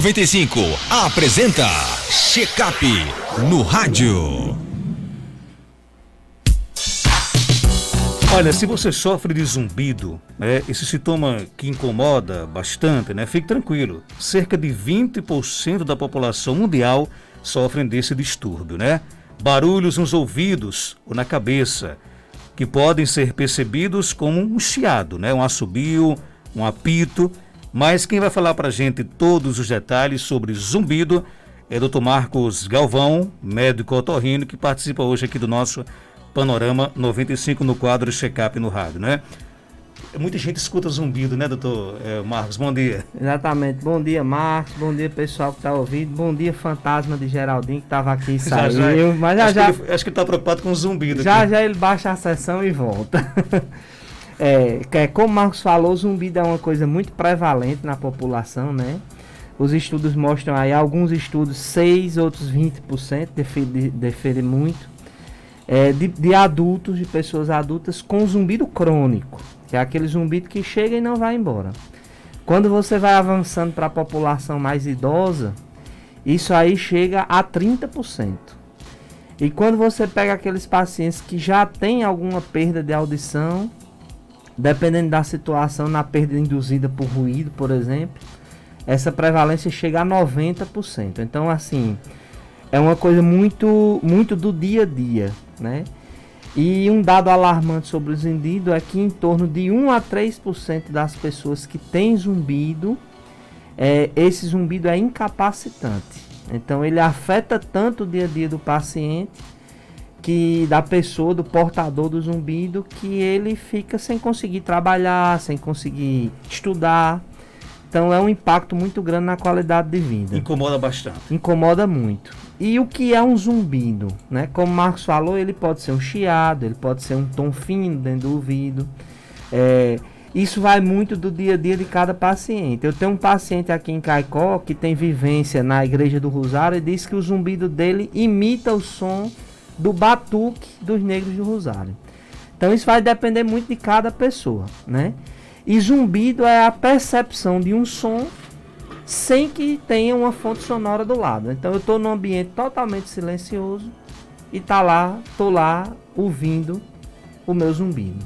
95 apresenta Check-up no rádio. Olha, se você sofre de zumbido, esse sintoma que incomoda bastante, fique tranquilo. Cerca de 20% da população mundial sofrem desse distúrbio, Barulhos nos ouvidos ou na cabeça, que podem ser percebidos como um chiado, um assobio, um apito. Mas quem vai falar para a gente todos os detalhes sobre zumbido é o Dr. Marcos Galvão, médico otorrino, que participa hoje aqui do nosso Panorama 95 no quadro Check-up no rádio, Muita gente escuta zumbido, doutor Marcos? Bom dia. Exatamente. Bom dia, Marcos. Bom dia, pessoal que está ouvindo. Bom dia, fantasma de Geraldinho, que estava aqui e saiu. Mas acho que ele está preocupado com o zumbido. Já ele baixa a sessão e volta. Como o Marcos falou, o zumbido é uma coisa muito prevalente na população, Os estudos mostram aí, alguns estudos 6, outros 20%, difere muito, de adultos, de pessoas adultas com zumbido crônico, que é aquele zumbido que chega e não vai embora. Quando você vai avançando para a população mais idosa, isso aí chega a 30%. E quando você pega aqueles pacientes que já têm alguma perda de audição, dependendo da situação, na perda induzida por ruído, por exemplo, essa prevalência chega a 90%. Então, assim, é uma coisa muito, muito do dia a dia, E um dado alarmante sobre o zumbido é que em torno de 1 a 3% das pessoas que têm zumbido, esse zumbido é incapacitante. Então, ele afeta tanto o dia a dia do paciente, da pessoa, do portador do zumbido, que ele fica sem conseguir trabalhar, sem conseguir estudar. Então é um impacto muito grande na qualidade de vida. Incomoda bastante. Incomoda muito. E o que é um zumbido? Como o Marcos falou, ele pode ser um chiado, ele pode ser um tom fino dentro do ouvido. Isso vai muito do dia a dia de cada paciente. Eu tenho um paciente aqui em Caicó que tem vivência na Igreja do Rosário e diz que o zumbido dele imita o som do batuque dos negros do Rosário. Então isso vai depender muito de cada pessoa, E zumbido é a percepção de um som sem que tenha uma fonte sonora do lado. Então eu estou num ambiente totalmente silencioso e tô lá ouvindo o meu zumbido.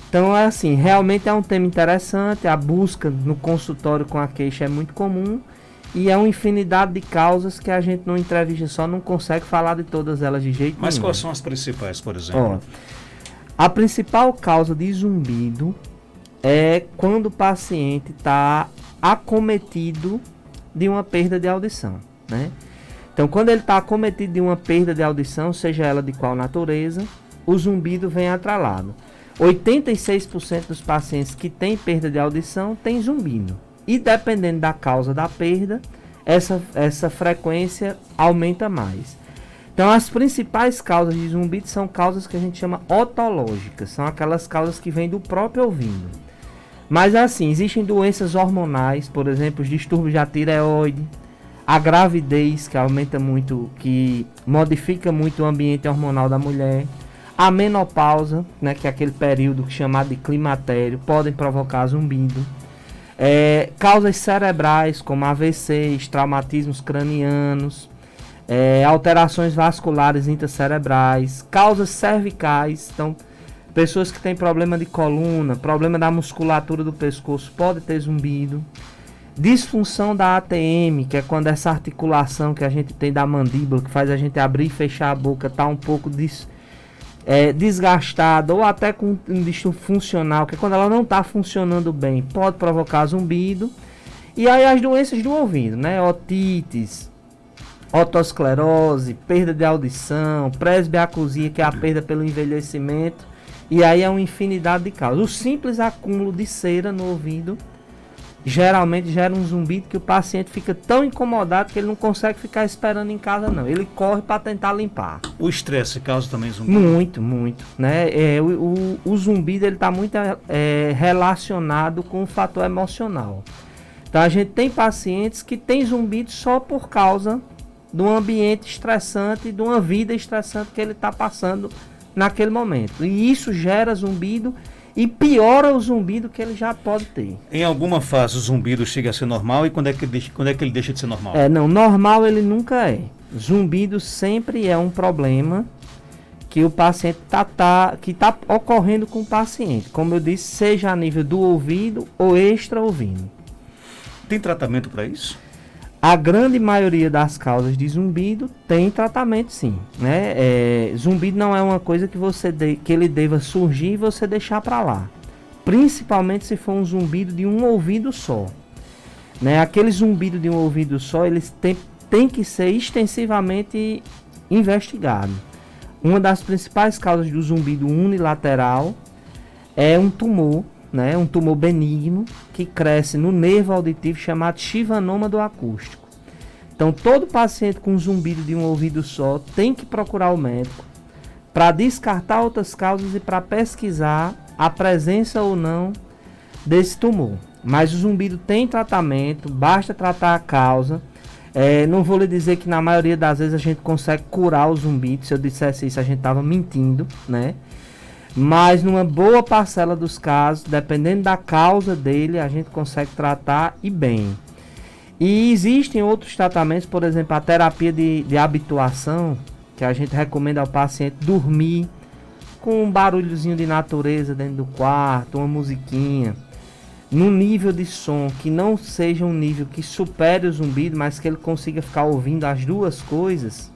Então é assim, realmente é um tema interessante. A busca no consultório com a queixa é muito comum. E é uma infinidade de causas que a gente numa entrevista só não consegue falar de todas elas de jeito nenhum. Mas quais são as principais, por exemplo? A principal causa de zumbido é quando o paciente está acometido de uma perda de audição, Então, quando ele está acometido de uma perda de audição, seja ela de qual natureza, o zumbido vem atrelado. 86% dos pacientes que têm perda de audição têm zumbido. E dependendo da causa da perda, essa frequência aumenta mais. Então as principais causas de zumbido são causas que a gente chama otológicas. São aquelas causas que vêm do próprio ouvido. Mas assim, existem doenças hormonais, por exemplo, os distúrbios da tireoide, a gravidez que aumenta muito, que modifica muito o ambiente hormonal da mulher, a menopausa, que é aquele período chamado de climatério, podem provocar zumbido. Causas cerebrais como AVCs, traumatismos cranianos, alterações vasculares intracerebrais, causas cervicais. Então, pessoas que têm problema de coluna, problema da musculatura do pescoço, podem ter zumbido. Disfunção da ATM, que é quando essa articulação que a gente tem da mandíbula, que faz a gente abrir e fechar a boca, está um pouco desgastada, ou até com um distúrbio funcional, que é quando ela não está funcionando bem, pode provocar zumbido. E aí as doenças do ouvido, otites, otosclerose, perda de audição, presbiacusia, que é a perda pelo envelhecimento, e aí é uma infinidade de causas. O simples acúmulo de cera no ouvido geralmente gera um zumbido que o paciente fica tão incomodado que ele não consegue ficar esperando em casa, não. Ele corre para tentar limpar. O estresse causa também zumbido? Muito, muito. O zumbido está muito relacionado com o fator emocional. Então a gente tem pacientes que têm zumbido só por causa de um ambiente estressante, de uma vida estressante que ele está passando naquele momento. E isso gera zumbido e piora o zumbido que ele já pode ter. Em alguma fase o zumbido chega a ser normal e quando é que ele deixa de ser normal? Não, normal ele nunca é. Zumbido sempre é um problema que o paciente que está ocorrendo com o paciente. Como eu disse, seja a nível do ouvido ou extra-ouvido. Tem tratamento para isso? A grande maioria das causas de zumbido tem tratamento, sim, né? Zumbido não é uma coisa que ele deva surgir e você deixar para lá. Principalmente se for um zumbido de um ouvido só, né? Aquele zumbido de um ouvido só, eles tem que ser extensivamente investigado. Uma das principais causas do zumbido unilateral é um tumor, né, um tumor benigno que cresce no nervo auditivo chamado chivanoma do acústico. Então, todo paciente com zumbido de um ouvido só tem que procurar o médico para descartar outras causas e para pesquisar a presença ou não desse tumor. Mas o zumbido tem tratamento, basta tratar a causa. Não vou lhe dizer que na maioria das vezes a gente consegue curar o zumbido. Se eu dissesse isso, a gente estava mentindo, né? Mas numa boa parcela dos casos, dependendo da causa dele, a gente consegue tratar e bem. E existem outros tratamentos, por exemplo, a terapia de habituação, que a gente recomenda ao paciente dormir com um barulhozinho de natureza dentro do quarto, uma musiquinha, num nível de som que não seja um nível que supere o zumbido, mas que ele consiga ficar ouvindo as duas coisas.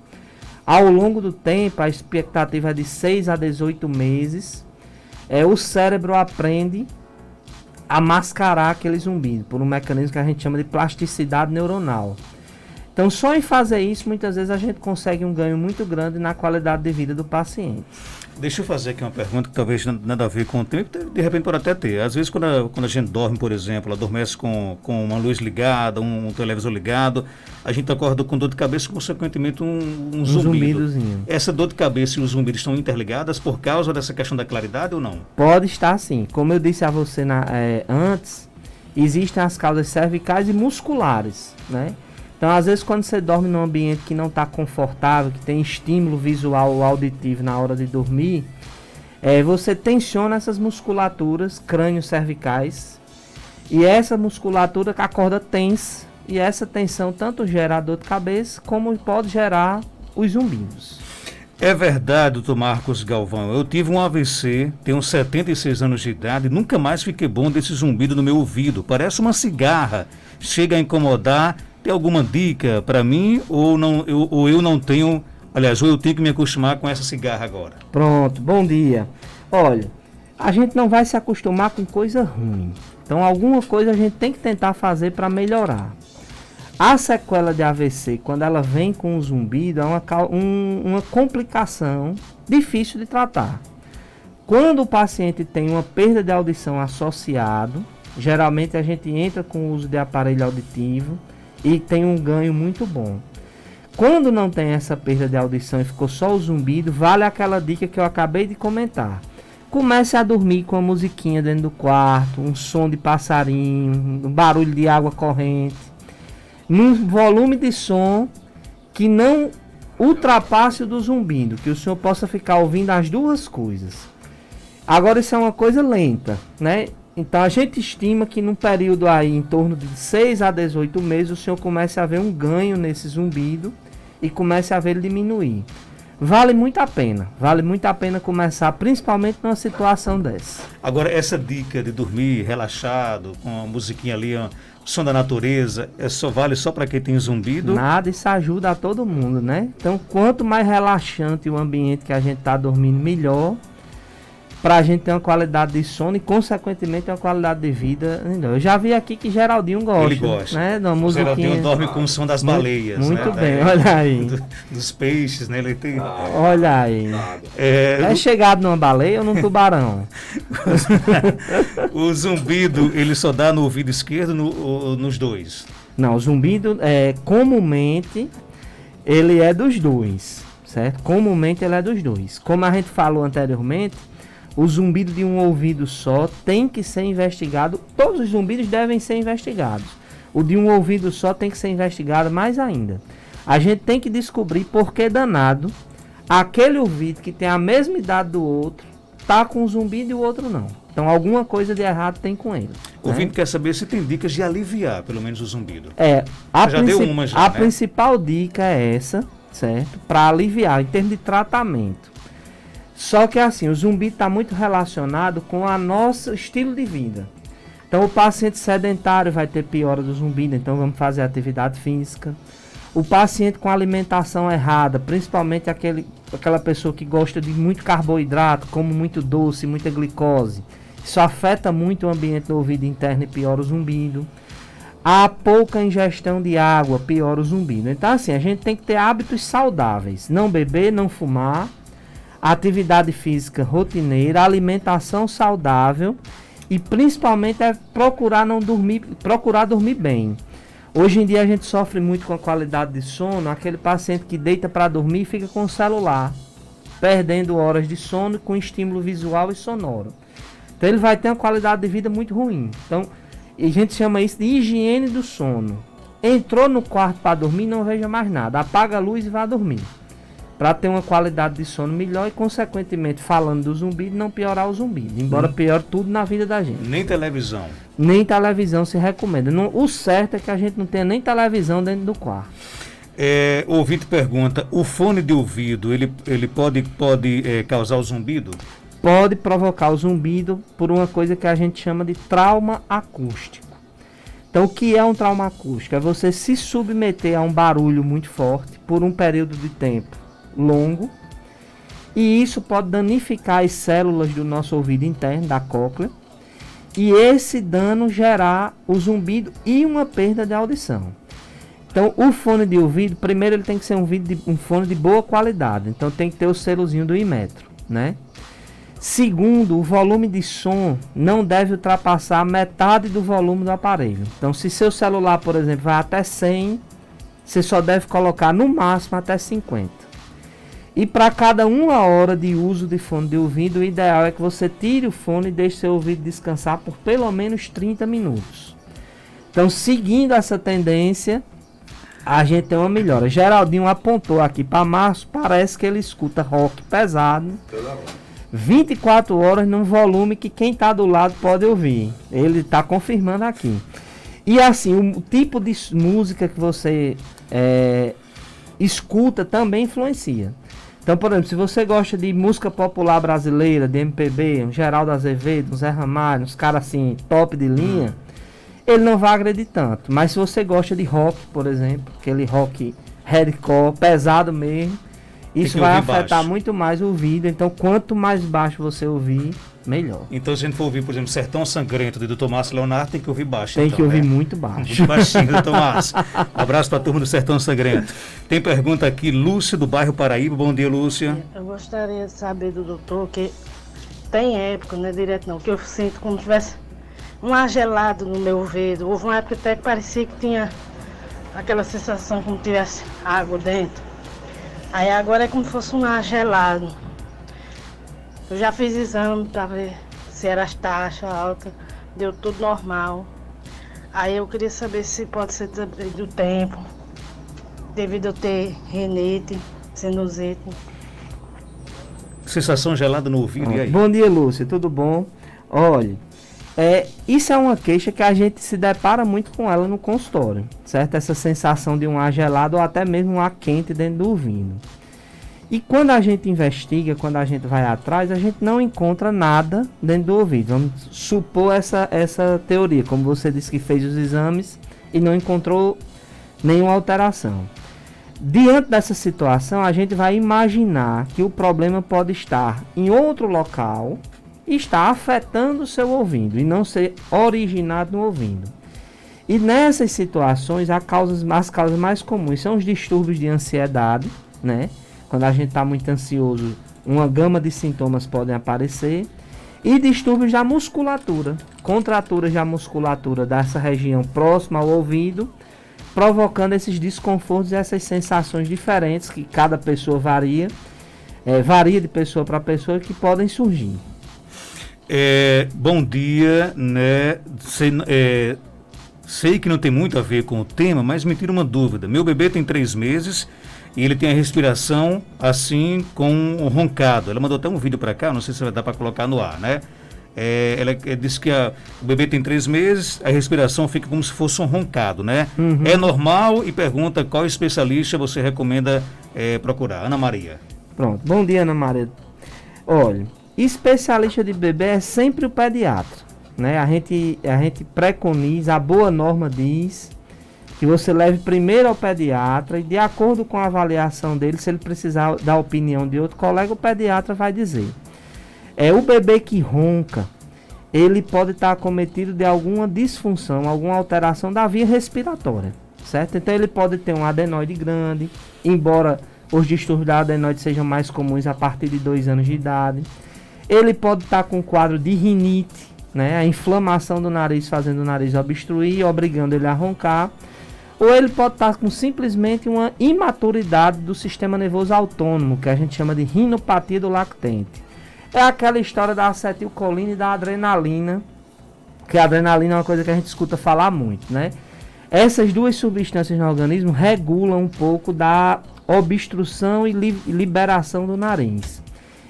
Ao longo do tempo, a expectativa é de 6 a 18 meses, o cérebro aprende a mascarar aquele zumbido, por um mecanismo que a gente chama de plasticidade neuronal. Então, só em fazer isso, muitas vezes a gente consegue um ganho muito grande na qualidade de vida do paciente. Deixa eu fazer aqui uma pergunta que talvez nada a ver com o tempo, de repente pode até ter. Às vezes quando a gente dorme, por exemplo, adormece com uma luz ligada, um televisor ligado, a gente acorda com dor de cabeça e consequentemente um zumbido. Zumbidozinho. Essa dor de cabeça e o zumbido estão interligadas por causa dessa questão da claridade ou não? Pode estar sim. Como eu disse a você antes, existem as causas cervicais e musculares, né? Então, às vezes, quando você dorme num ambiente que não está confortável, que tem estímulo visual ou auditivo na hora de dormir, você tensiona essas musculaturas crânio-cervicais e essa musculatura acorda tensa e essa tensão tanto gera a dor de cabeça como pode gerar os zumbidos. É verdade, doutor Marcos Galvão, eu tive um AVC, tenho 76 anos de idade e nunca mais fiquei bom desse zumbido no meu ouvido, parece uma cigarra, chega a incomodar. Tem alguma dica para mim ou eu não tenho, aliás, ou eu tenho que me acostumar com essa cigarra agora? Pronto, bom dia. Olha, a gente não vai se acostumar com coisa ruim. Então alguma coisa a gente tem que tentar fazer para melhorar. A sequela de AVC, quando ela vem com o zumbido, é uma complicação difícil de tratar. Quando o paciente tem uma perda de audição associado, geralmente a gente entra com o uso de aparelho auditivo e tem um ganho muito bom. Quando não tem essa perda de audição e ficou só o zumbido, vale aquela dica que eu acabei de comentar. Comece a dormir com a musiquinha dentro do quarto, um som de passarinho, um barulho de água corrente, num volume de som que não ultrapasse o do zumbido, que o senhor possa ficar ouvindo as duas coisas. Agora isso é uma coisa lenta, né? Então a gente estima que num período aí em torno de 6 a 18 meses o senhor comece a ver um ganho nesse zumbido e comece a ver ele diminuir. Vale muito a pena começar, principalmente numa situação dessa. Agora essa dica de dormir relaxado, com a musiquinha ali, o som da natureza, vale só para quem tem zumbido? Nada, isso ajuda a todo mundo, né? Então quanto mais relaxante o ambiente que a gente está dormindo, melhor. Para a gente ter uma qualidade de sono e, consequentemente, uma qualidade de vida. Eu já vi aqui que Geraldinho gosta. Ele gosta. Né, da musiquinha. Geraldinho dorme com o som das baleias. Muito bem, olha aí. Dos peixes, né? Ele tem... Olha aí. É chegado numa baleia ou num tubarão? O zumbido, ele só dá no ouvido esquerdo ou nos dois? Não, o zumbido, comumente, ele é dos dois, certo? Comumente, ele é dos dois. Como a gente falou anteriormente, o zumbido de um ouvido só tem que ser investigado. Todos os zumbidos devem ser investigados. O de um ouvido só tem que ser investigado mais ainda. A gente tem que descobrir por que danado aquele ouvido que tem a mesma idade do outro tá com o zumbido e o outro não. Então alguma coisa de errado tem com ele. O ouvinte quer saber se tem dicas de aliviar, pelo menos, o zumbido. Já deu uma já, a né? principal dica é essa, certo? Para aliviar, em termos de tratamento. Só que assim, o zumbido está muito relacionado com o nosso estilo de vida. Então o paciente sedentário vai ter piora do zumbido, então vamos fazer atividade física. O paciente com alimentação errada, principalmente aquela pessoa que gosta de muito carboidrato, come muito doce, muita glicose. Isso afeta muito o ambiente do ouvido interno e piora o zumbido. A pouca ingestão de água piora o zumbido. Então assim, a gente tem que ter hábitos saudáveis. Não beber, não fumar, atividade física rotineira, alimentação saudável e principalmente procurar dormir bem. Hoje em dia a gente sofre muito com a qualidade de sono, aquele paciente que deita para dormir e fica com o celular, perdendo horas de sono com estímulo visual e sonoro. Então ele vai ter uma qualidade de vida muito ruim. Então a gente chama isso de higiene do sono. Entrou no quarto para dormir, não veja mais nada, apaga a luz e vá dormir. Para ter uma qualidade de sono melhor e consequentemente, falando do zumbido, não piorar o zumbido, embora piore tudo na vida da gente. Nem televisão. Nem televisão se recomenda. O certo é que a gente não tenha nem televisão dentro do quarto. O ouvinte pergunta, o fone de ouvido, ele pode causar o zumbido? Pode provocar o zumbido por uma coisa que a gente chama de trauma acústico. Então, o que é um trauma acústico? É você se submeter a um barulho muito forte por um período de tempo longo, e isso pode danificar as células do nosso ouvido interno, da cóclea, e esse dano gerar o zumbido e uma perda de audição. Então o fone de ouvido, primeiro ele tem que ser um fone de boa qualidade, então tem que ter o selozinho do Inmetro, né? Segundo, o volume de som não deve ultrapassar metade do volume do aparelho. Então se seu celular, por exemplo, vai até 100, você só deve colocar no máximo até 50. E para cada 1 hora de uso de fone de ouvido, o ideal é que você tire o fone e deixe seu ouvido descansar por pelo menos 30 minutos. Então, seguindo essa tendência, a gente tem uma melhora. Geraldinho apontou aqui para Márcio, parece que ele escuta rock pesado, 24 horas num volume que quem está do lado pode ouvir. Ele está confirmando aqui. E assim, o tipo de música que você escuta também influencia. Então, por exemplo, se você gosta de música popular brasileira, de MPB, um Geraldo Azevedo, um Zé Ramalho, uns caras assim, top de linha, ele não vai agredir tanto. Mas se você gosta de rock, por exemplo, aquele rock hardcore, pesado mesmo, isso vai afetar muito mais o ouvido. Então, quanto mais baixo você ouvir, melhor. Então, se a gente for ouvir, por exemplo, Sertão Sangrento, de Dr. Márcio Leonardo, tem que ouvir baixo. Tem que ouvir muito baixo. Muito baixinho, Dr. Márcio. Um abraço para a turma do Sertão Sangrento. Tem pergunta aqui, Lúcia, do bairro Paraíba. Bom dia, Lúcia. Eu gostaria de saber do doutor que tem época, não é direto não, que eu sinto como se tivesse um ar gelado no meu ouvido. Houve uma época até que parecia que tinha aquela sensação como se tivesse água dentro. Aí agora é como se fosse um ar gelado. Eu já fiz exame para ver se era as taxas altas, deu tudo normal. Aí eu queria saber se pode ser do tempo, devido a eu ter rinite, sinusite. Sensação gelada no ouvido, e aí? Bom dia, Lúcia, tudo bom? Olha, isso é uma queixa que a gente se depara muito com ela no consultório, certo? Essa sensação de um ar gelado ou até mesmo um ar quente dentro do ouvido. E quando a gente investiga, quando a gente vai atrás, a gente não encontra nada dentro do ouvido. Vamos supor essa teoria, como você disse que fez os exames e não encontrou nenhuma alteração. Diante dessa situação, a gente vai imaginar que o problema pode estar em outro local e está afetando o seu ouvido e não ser originado no ouvido. E nessas situações, as causas mais comuns são os distúrbios de ansiedade, né? Quando a gente está muito ansioso, uma gama de sintomas podem aparecer. E distúrbios da musculatura, contraturas da musculatura dessa região próxima ao ouvido, provocando esses desconfortos e essas sensações diferentes que cada pessoa varia de pessoa para pessoa, que podem surgir. Bom dia, né? Sei que não tem muito a ver com o tema, mas me tira uma dúvida. Meu bebê tem 3 meses e ele tem a respiração assim com um roncado. Ela mandou até um vídeo para cá, não sei se vai dar para colocar no ar, né? Ela diz que o bebê tem 3 meses, a respiração fica como se fosse um roncado, né? É normal e pergunta qual especialista você recomenda procurar. Ana Maria. Pronto. Bom dia, Ana Maria. Olha, especialista de bebê é sempre o pediatra, né? A gente preconiza, a boa norma diz que você leve primeiro ao pediatra e de acordo com a avaliação dele, se ele precisar da opinião de outro colega, o pediatra vai dizer. O bebê que ronca, ele pode estar acometido de alguma disfunção, alguma alteração da via respiratória, certo? Então ele pode ter um adenoide grande, embora os distúrbios da adenoide sejam mais comuns a partir de 2 anos de idade. Ele pode estar com um quadro de rinite, né? A inflamação do nariz fazendo o nariz obstruir, obrigando ele a roncar. Ou ele pode estar com simplesmente uma imaturidade do sistema nervoso autônomo, que a gente chama de rinopatia do lactente. É aquela história da acetilcolina e da adrenalina, que a adrenalina é uma coisa que a gente escuta falar muito, né? Essas duas substâncias no organismo regulam um pouco da obstrução e liberação do nariz.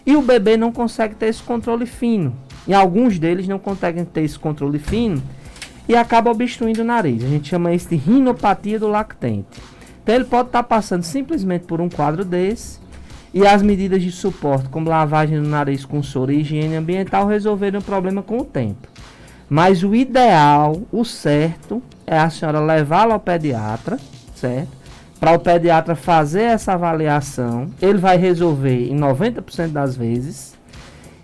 E o bebê não consegue ter esse controle fino. E alguns deles não conseguem ter esse controle fino e acaba obstruindo o nariz. A gente chama isso de rinopatia do lactente. Então ele pode estar passando simplesmente por um quadro desse e as medidas de suporte, como lavagem do nariz com soro e higiene ambiental, resolverem o problema com o tempo. Mas o ideal, o certo, é a senhora levá-lo ao pediatra, certo? Para o pediatra fazer essa avaliação, ele vai resolver em 90% das vezes.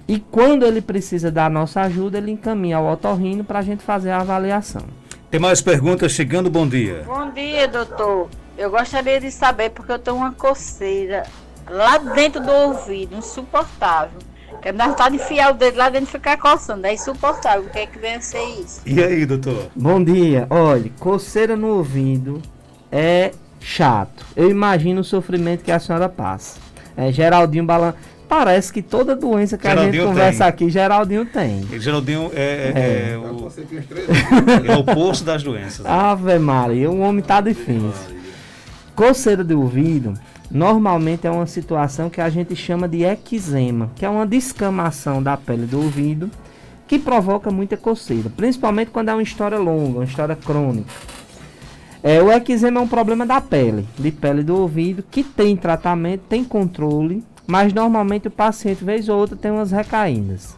E quando ele precisa da nossa ajuda, ele encaminha ao otorrino para a gente fazer a avaliação. Tem mais perguntas chegando, bom dia. Bom dia, doutor. Eu gostaria de saber, porque eu tenho uma coceira lá dentro do ouvido, insuportável. Que me dá vontade de enfiar o dedo lá dentro e ficar coçando, é insuportável. O que é que vem a ser isso? E aí, doutor? Bom dia. Olha, coceira no ouvido é chato. Eu imagino o sofrimento que a senhora passa. Geraldinho balança. Parece que toda doença que Geraldinho a gente conversa aqui, Geraldinho tem. Geraldinho é o poço das doenças. Né? Ave Maria, o homem tá difícil. Coceira de ouvido, normalmente é uma situação que a gente chama de eczema, que é uma descamação da pele do ouvido que provoca muita coceira, principalmente quando é uma história longa, uma história crônica. O eczema é um problema da pele, de pele do ouvido, que tem tratamento, tem controle, mas normalmente o paciente, vez ou outra, tem umas recaídas.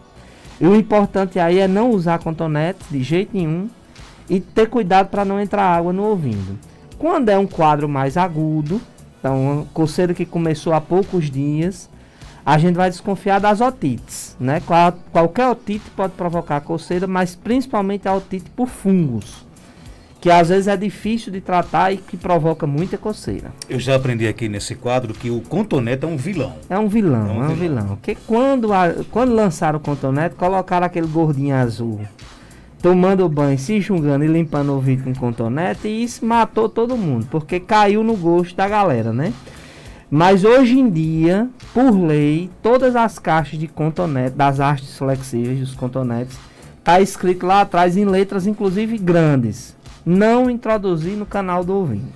E o importante aí é não usar cotonete de jeito nenhum e ter cuidado para não entrar água no ouvido. Quando é um quadro mais agudo, então uma coceira que começou há poucos dias, a gente vai desconfiar das otites, né? Qualquer otite pode provocar coceira, mas principalmente a otite por fungos, que às vezes é difícil de tratar e que provoca muita coceira. Eu já aprendi aqui nesse quadro que o cotonete é um vilão. É um vilão. Porque quando lançaram o cotonete, colocaram aquele gordinho azul tomando banho, se enxugando e limpando o ouvido com cotonete, e isso matou todo mundo, porque caiu no gosto da galera, né? Mas hoje em dia, por lei, todas as caixas de cotonete, das hastes flexíveis, dos cotonetes, tá escrito lá atrás em letras, inclusive grandes: não introduzir no canal do ouvido.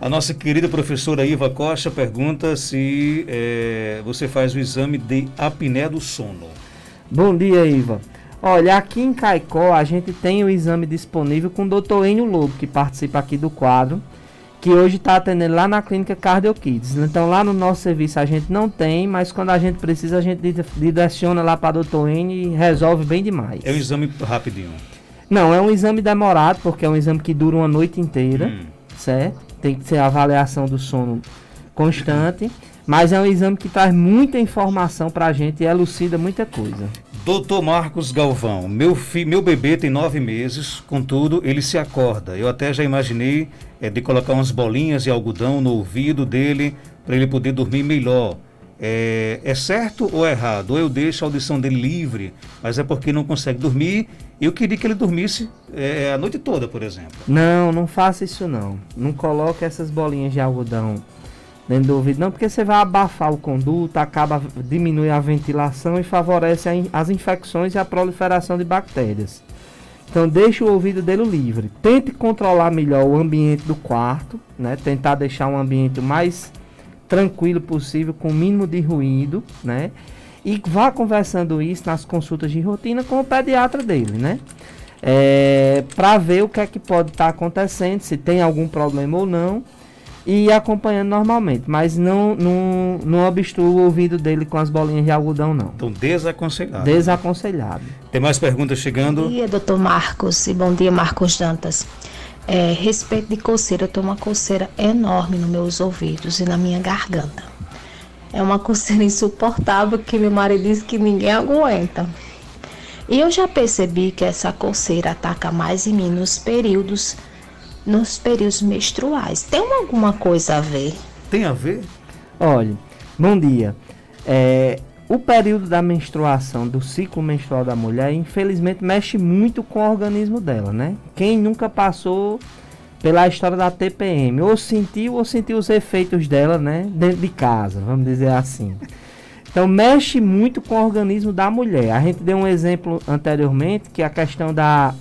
A nossa querida professora Iva Costa pergunta se você faz o exame de apneia do sono. Bom dia, Iva. Olha, aqui em Caicó a gente tem o exame disponível com o Dr. Enio Lobo, que participa aqui do quadro, que hoje está atendendo lá na clínica Cardio Kids. Então lá no nosso serviço a gente não tem, mas quando a gente precisa a gente direciona lá para o Dr. Enio e resolve bem demais. É um exame rapidinho? Não, é um exame demorado, porque é um exame que dura uma noite inteira, certo? Tem que ser a avaliação do sono constante, mas é um exame que traz muita informação para a gente e elucida muita coisa. Doutor Marcos Galvão, meu bebê tem 9 meses, contudo ele se acorda. Eu até já imaginei de colocar umas bolinhas de algodão no ouvido dele para ele poder dormir melhor. É certo ou é errado? Ou eu deixo a audição dele livre, mas é porque não consegue dormir. Eu queria que ele dormisse a noite toda, por exemplo. Não faça isso não. Não coloque essas bolinhas de algodão dentro do ouvido, não, porque você vai abafar o conduto, diminui a ventilação e favorece as infecções e a proliferação de bactérias. Então deixe o ouvido dele livre. Tente controlar melhor o ambiente do quarto, né? Tentar deixar um ambiente mais tranquilo possível, com o mínimo de ruído, né? e vá conversando isso nas consultas de rotina com o pediatra dele, né? Para ver o que é que pode estar acontecendo, se tem algum problema ou não, e ir acompanhando normalmente, mas não obstrua o ouvido dele com as bolinhas de algodão, não. Então, desaconselhado. Desaconselhado. Tem mais perguntas chegando? Bom dia, doutor Marcos, e bom dia, Marcos Dantas. Respeito de coceira, eu tenho uma coceira enorme nos meus ouvidos e na minha garganta. É uma coceira insuportável que meu marido diz que ninguém aguenta. E eu já percebi que essa coceira ataca mais em mim nos períodos menstruais. Tem alguma coisa a ver? Tem a ver? Olha, bom dia. O período da menstruação, do ciclo menstrual da mulher, infelizmente mexe muito com o organismo dela, né? Quem nunca passou pela história da TPM, ou sentiu os efeitos dela, né? Dentro de casa, vamos dizer assim. Então mexe muito com o organismo da mulher. A gente deu um exemplo anteriormente, que a questão da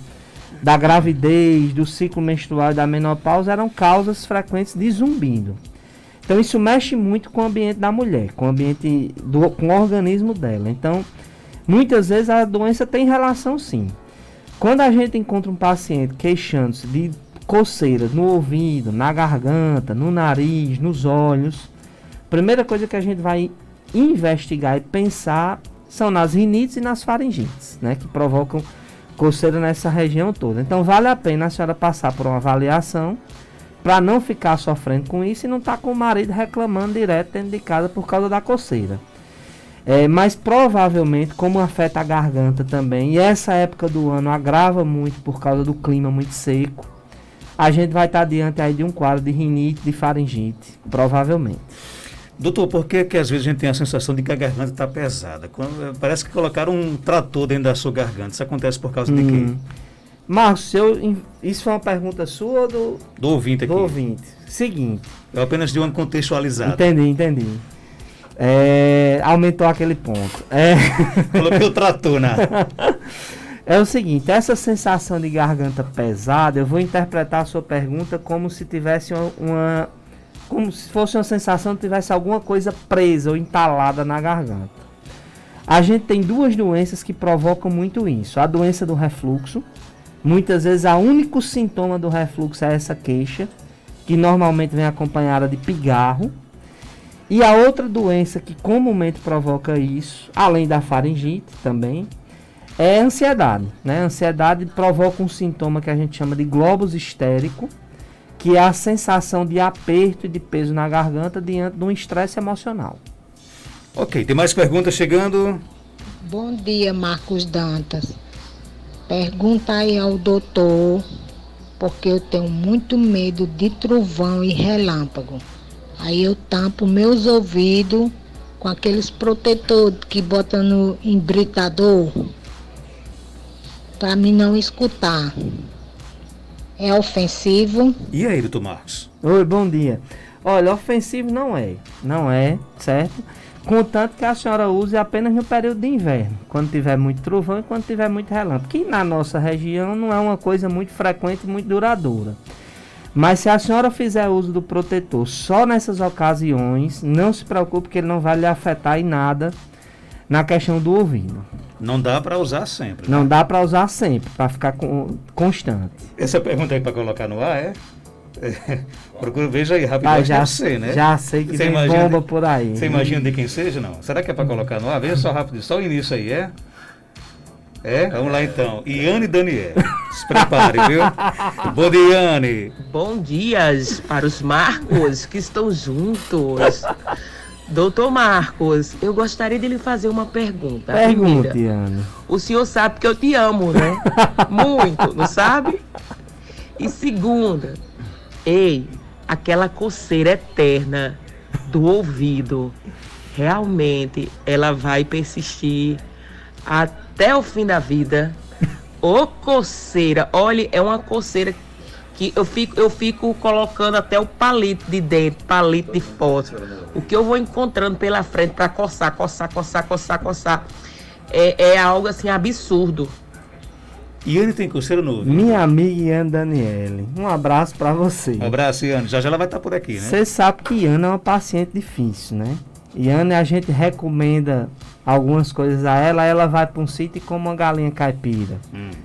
gravidez, do ciclo menstrual e da menopausa eram causas frequentes de zumbido. Então isso mexe muito com o ambiente da mulher, com o organismo dela. Então, muitas vezes a doença tem relação sim. Quando a gente encontra um paciente queixando-se de coceiras no ouvido, na garganta, no nariz, nos olhos, a primeira coisa que a gente vai investigar e pensar são nas rinites e nas faringites, né, que provocam coceira nessa região toda. Então vale a pena a senhora passar por uma avaliação para não ficar sofrendo com isso e não estar com o marido reclamando direto dentro de casa por causa da coceira. Mas provavelmente, como afeta a garganta também, e essa época do ano agrava muito por causa do clima muito seco, a gente vai estar diante aí de um quadro de rinite, de faringite, provavelmente. Doutor, por que às vezes a gente tem a sensação de que a garganta está pesada? Parece que colocaram um trator dentro da sua garganta. Isso acontece por causa de quê? Marcos, isso foi uma pergunta sua ou do ouvinte aqui? Do ouvinte. Seguinte. Eu apenas dei uma contextualizada. Entendi. Aumentou aquele ponto. Coloquei o trator na... É o seguinte, essa sensação de garganta pesada, eu vou interpretar a sua pergunta como se tivesse como se fosse uma sensação de tivesse alguma coisa presa ou entalada na garganta. A gente tem duas doenças que provocam muito isso. A doença do refluxo, muitas vezes o único sintoma do refluxo é essa queixa, que normalmente vem acompanhada de pigarro. E a outra doença que comumente provoca isso, além da faringite também, é a ansiedade, né? A ansiedade provoca um sintoma que a gente chama de globus histérico, que é a sensação de aperto e de peso na garganta diante de um estresse emocional. Ok, tem mais perguntas chegando? Bom dia, Marcos Dantas. Pergunta aí ao doutor, porque eu tenho muito medo de trovão e relâmpago. Aí eu tampo meus ouvidos com aqueles protetores que botam no embritador para mim não escutar. É ofensivo? E aí, doutor Marcos? Oi, bom dia. Olha, ofensivo não é, certo? Contanto que a senhora use apenas no período de inverno, quando tiver muito trovão e quando tiver muito relâmpago, que na nossa região não é uma coisa muito frequente e muito duradoura. Mas se a senhora fizer uso do protetor só nessas ocasiões, não se preocupe que ele não vai lhe afetar em nada na questão do ouvido. Não dá para usar sempre. Não dá para usar sempre, para ficar constante. Essa pergunta aí para colocar no ar procura, veja aí rapidinho. Já sei, né? Já sei que tem bomba por aí. Você imagina de quem seja, não? Será que é para colocar no ar? Veja só rápido, só o início aí, Vamos lá então. Iane Daniel, se prepare, viu? Bom dia, Iane. Bom dia para os Marcos que estão juntos. Doutor Marcos, eu gostaria de lhe fazer uma pergunta. Pergunte, Primeira, Ana. o senhor sabe que eu te amo, né? Muito, não sabe? E segunda, aquela coceira eterna do ouvido, realmente ela vai persistir até o fim da vida? Ô coceira, olha, é uma coceira que eu fico colocando até o palito de dentro, palito de fósforo. O que eu vou encontrando pela frente para coçar. É algo assim absurdo. Iane tem coceira no ouvido? Minha amiga Iane Daniele, um abraço para você. Um abraço, Iane. Já ela vai estar por aqui, né? Você sabe que Iane é uma paciente difícil, né? Iane, a gente recomenda algumas coisas a ela, ela vai para um sítio e come uma galinha caipira.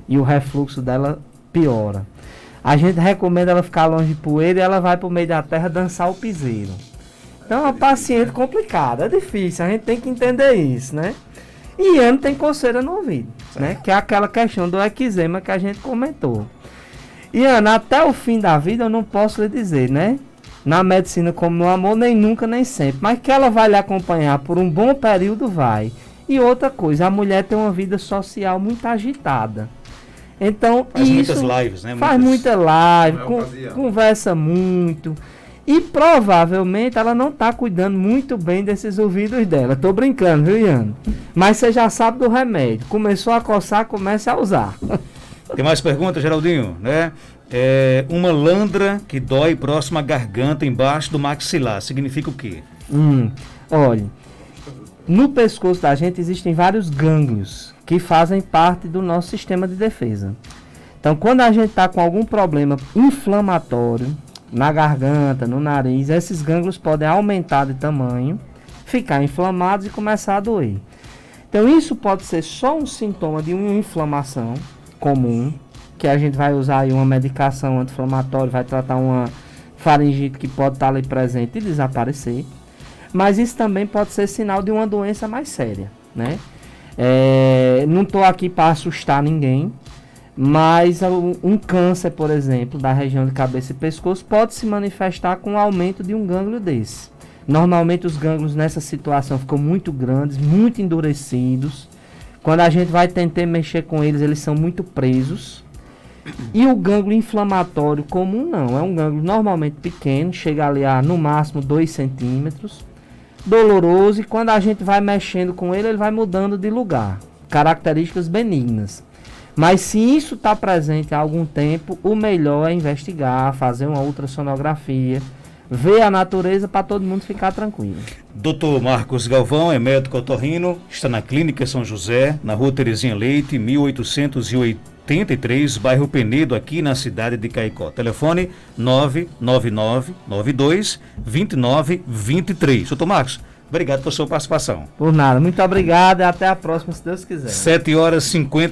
E o refluxo dela piora. A gente recomenda ela ficar longe de poeira e ela vai para o meio da terra dançar o piseiro. Então é uma paciente complicada, é difícil, a gente tem que entender isso, né? E Iane tem coceira no ouvido, né? Que é aquela questão do eczema que a gente comentou. Iane, até o fim da vida eu não posso lhe dizer, né? Na medicina como no amor, nem nunca, nem sempre. Mas que ela vai lhe acompanhar por um bom período, vai. E outra coisa, a mulher tem uma vida social muito agitada. Então, Faz isso muitas lives, né? faz muita live, conversa muito. E provavelmente ela não está cuidando muito bem desses ouvidos dela. Tô brincando, viu, Iane? Mas você já sabe do remédio. Começou a coçar, comece a usar. Tem mais perguntas, Geraldinho, né? Uma landra que dói próximo à garganta, embaixo do maxilar, significa o quê? Olha, no pescoço da gente existem vários gânglios que fazem parte do nosso sistema de defesa. Então, quando a gente está com algum problema inflamatório na garganta, no nariz, esses gânglios podem aumentar de tamanho, ficar inflamados e começar a doer. Então, isso pode ser só um sintoma de uma inflamação comum, que a gente vai usar aí uma medicação anti-inflamatória, vai tratar uma faringite que pode estar ali presente e desaparecer. Mas isso também pode ser sinal de uma doença mais séria, né? Não estou aqui para assustar ninguém, mas um câncer, por exemplo, da região de cabeça e pescoço pode se manifestar com o aumento de um gânglio desse. Normalmente os gânglios nessa situação ficam muito grandes, muito endurecidos. Quando a gente vai tentar mexer com eles, eles são muito presos. E o gânglio inflamatório comum não, é um gânglio normalmente pequeno, chega ali a no máximo 2 centímetros, doloroso, e quando a gente vai mexendo com ele, ele vai mudando de lugar, características benignas. Mas se isso está presente há algum tempo, o melhor é investigar, fazer uma ultrassonografia, ver a natureza para todo mundo ficar tranquilo. Dr. Marcos Galvão é médico otorrino, está na Clínica São José, na Rua Terezinha Leite, 1883, bairro Penedo, aqui na cidade de Caicó. Telefone 999-92-2923. Dr. Marcos, obrigado por sua participação. Por nada, muito obrigado e até a próxima, se Deus quiser. 7h50.